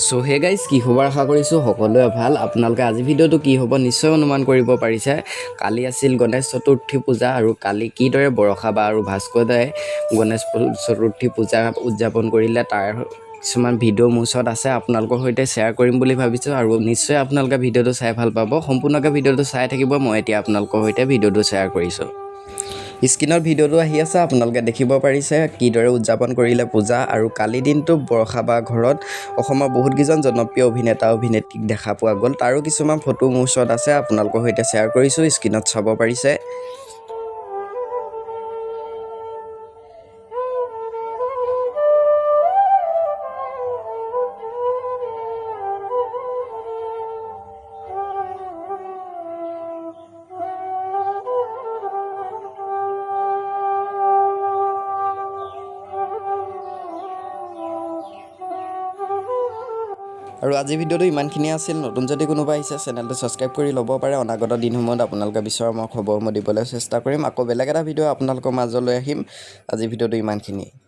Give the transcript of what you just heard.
so hey guys কি খবৰ আশা কৰিছোঁ সকলোৱে ভাল আপোনালোকে আজি ভিডিঅ'টো কি হ'ব নিশ্চয় অনুমান কৰিব পাৰিছে কালি আছিল গণেশ চতুৰ্থী পূজা আৰু কালি কিদৰে বৰষা বা আৰু ভাস্কৰদাই গণেশ চতুৰ্থী পূজা উদযাপন কৰিলে তাৰ কিছুমান ভিডিঅ' মোৰ ওচৰত আছে আপোনালোকৰ সৈতে শ্বেয়াৰ কৰিম বুলি ভাবিছোঁ আৰু নিশ্চয় আপোনালোকে ভিডিঅ'টো চাই ভাল পাব সম্পূৰ্ণকৈ ভিডিঅ'টো চাই থাকিব মই এতিয়া আপোনালোকৰ সৈতে ভিডিঅ'টো শ্বেয়াৰ কৰিছোঁ স্ক্ৰীনত ভিডিঅ'টো আহি আছে আপোনালোকে দেখিব পাৰিছে কিদৰে উদযাপন কৰিলে পূজা আৰু কালি দিনটো বৰষা বা ঘৰত অসমৰ বহুতকেইজন জনপ্ৰিয় অভিনেতা অভিনেত্ৰীক দেখা পোৱা গ'ল তাৰো কিছুমান ফটো মোৰ ওচৰত আছে আপোনালোকৰ সৈতে শ্বেয়াৰ কৰিছোঁ স্ক্ৰীনত চাব পাৰিছে আৰু আজি ভিডিঅ'টো ইমানখিনিয়ে আছিল নতুন যদি কোনোবা আহিছে চেনেলটো ছাবস্ক্ৰাইব কৰি ল'ব পাৰে অনাগত দিনসমূহত আপোনালোকে বিচৰা মই খবৰ মই দিবলৈ চেষ্টা কৰিম আকৌ বেলেগ এটা ভিডিঅ' আপোনালোকৰ মাজলৈ আহিম আজি ভিডিঅ'টো ইমানখিনিয়ে